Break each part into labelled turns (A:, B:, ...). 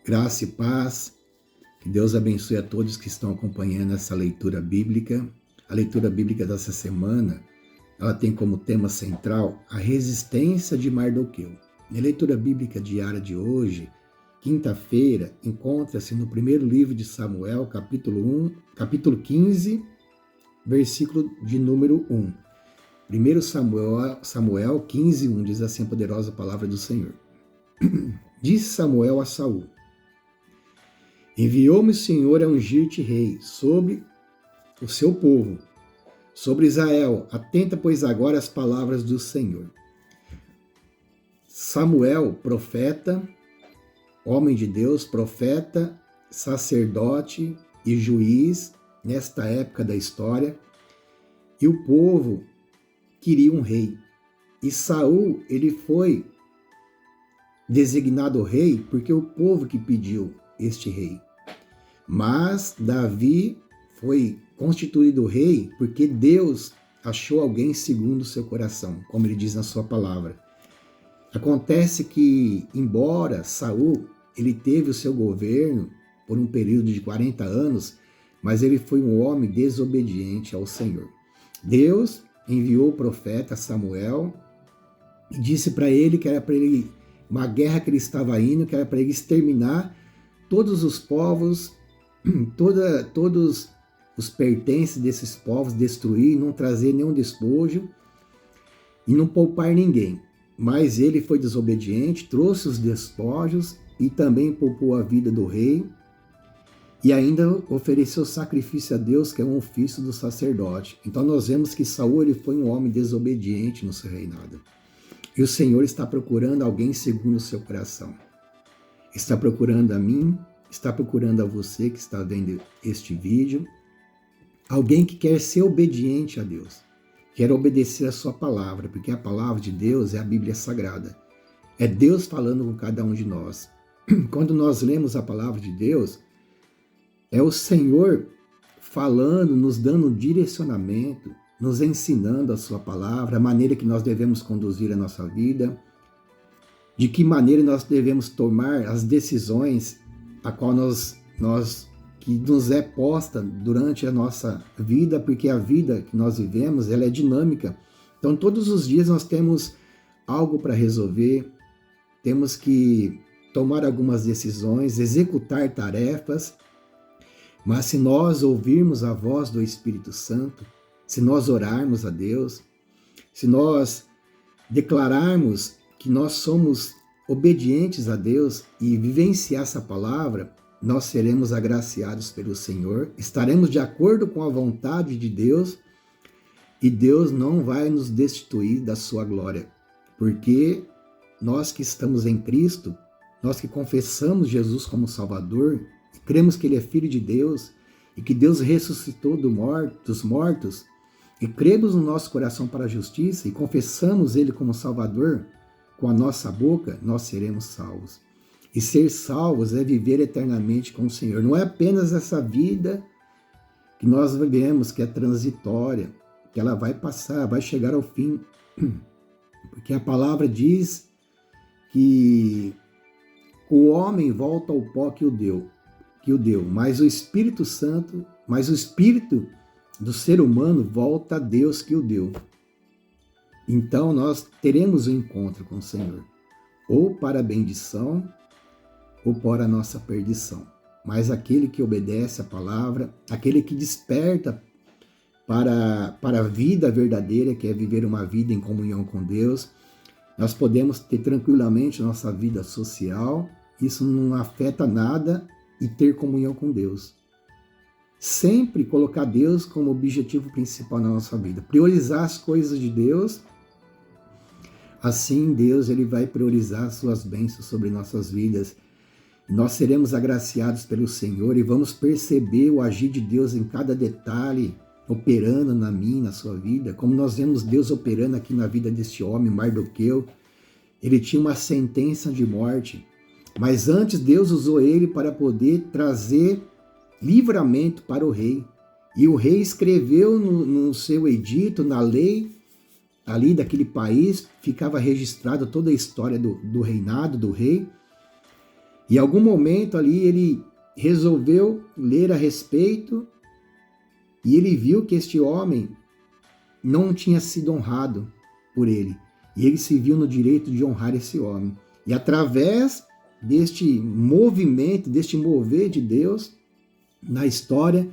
A: Graça e paz, que Deus abençoe a todos que estão acompanhando essa leitura bíblica. A leitura bíblica dessa semana, ela tem como tema central a resistência de Mardoqueu. A leitura bíblica diária de hoje, quinta-feira, encontra-se no primeiro livro de Samuel, capítulo 15, versículo de número 1. 1 Samuel 15, 1, diz assim a poderosa palavra do Senhor. Disse Samuel a Saul: enviou-me o Senhor a ungir-te rei sobre o seu povo, sobre Israel. Atenta, pois, agora às palavras do Senhor. Samuel, profeta, homem de Deus, profeta, sacerdote e juiz nesta época da história, e o povo queria um rei. E Saul, ele foi designado rei porque o povo que pediu este rei. Mas Davi foi constituído rei porque Deus achou alguém segundo o seu coração, como ele diz na sua palavra. Acontece que, embora Saul ele teve o seu governo por um período de 40 anos, mas ele foi um homem desobediente ao Senhor. Deus enviou o profeta Samuel e disse para ele que era para ele uma guerra que ele estava indo, que era para ele exterminar todos os povos, todos os pertences desses povos, destruir, não trazer nenhum despojo e não poupar ninguém. Mas ele foi desobediente, trouxe os despojos e também poupou a vida do rei e ainda ofereceu sacrifício a Deus, que é um ofício do sacerdote. Então nós vemos que Saul ele foi um homem desobediente no seu reinado. E o Senhor está procurando alguém segundo o seu coração. Está procurando a mim, está procurando a você que está vendo este vídeo. Alguém que quer ser obediente a Deus, quer obedecer a sua palavra, porque a palavra de Deus é a Bíblia Sagrada. É Deus falando com cada um de nós. Quando nós lemos a palavra de Deus, é o Senhor falando, nos dando um direcionamento, nos ensinando a sua palavra, a maneira que nós devemos conduzir a nossa vida, de que maneira nós devemos tomar as decisões a qual que nos é posta durante a nossa vida, porque a vida que nós vivemos, ela é dinâmica. Então, todos os dias nós temos algo para resolver, temos que tomar algumas decisões, executar tarefas, mas se nós ouvirmos a voz do Espírito Santo, se nós orarmos a Deus, se nós declararmos que nós somos obedientes a Deus e vivenciar essa palavra, nós seremos agraciados pelo Senhor, estaremos de acordo com a vontade de Deus e Deus não vai nos destituir da sua glória, porque nós que estamos em Cristo, nós que confessamos Jesus como Salvador, cremos que Ele é Filho de Deus e que Deus ressuscitou dos mortos, e cremos no nosso coração para a justiça e confessamos Ele como Salvador com a nossa boca, nós seremos salvos. E ser salvos é viver eternamente com o Senhor. Não é apenas essa vida que nós vivemos, que é transitória, que ela vai passar, vai chegar ao fim. Porque a palavra diz que o homem volta ao pó que o deu, mas o Espírito Santo, mas o Espírito do ser humano volta a Deus que o deu. Então nós teremos um encontro com o Senhor, ou para a bendição, ou para a nossa perdição. Mas aquele que obedece a palavra, aquele que desperta para a vida verdadeira, que é viver uma vida em comunhão com Deus, nós podemos ter tranquilamente nossa vida social, isso não afeta nada, e ter comunhão com Deus. Sempre colocar Deus como objetivo principal na nossa vida. Priorizar as coisas de Deus. Assim, Deus ele vai priorizar as suas bênçãos sobre nossas vidas. Nós seremos agraciados pelo Senhor e vamos perceber o agir de Deus em cada detalhe, operando na minha, na sua vida. Como nós vemos Deus operando aqui na vida deste homem, Mardoqueu. Ele tinha uma sentença de morte. Mas antes Deus usou ele para poder trazer livramento para o rei. E o rei escreveu no seu edito, na lei, ali daquele país, ficava registrada toda a história do reinado do rei. E em algum momento ali ele resolveu ler a respeito e ele viu que este homem não tinha sido honrado por ele. E ele se viu no direito de honrar esse homem. E através deste movimento, deste mover de Deus na história,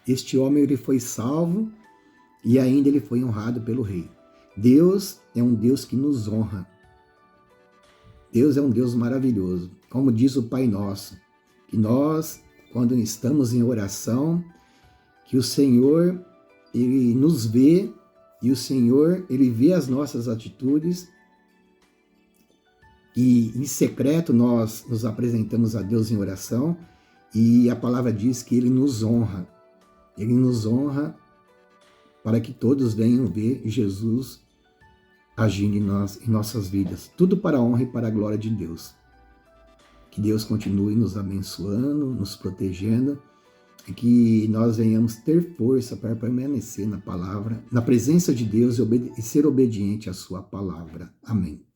A: este homem ele foi salvo e ainda ele foi honrado pelo rei. Deus é um Deus que nos honra. Deus é um Deus maravilhoso. Como diz o Pai Nosso, que nós, quando estamos em oração, que o Senhor, ele nos vê, e o Senhor, ele vê as nossas atitudes, e em secreto nós nos apresentamos a Deus em oração, e a palavra diz que ele nos honra. Ele nos honra para que todos venham ver Jesus agindo em nossas vidas. Tudo para a honra e para a glória de Deus. Que Deus continue nos abençoando, nos protegendo, e que nós venhamos ter força para permanecer na palavra, na presença de Deus e ser obediente à sua palavra. Amém.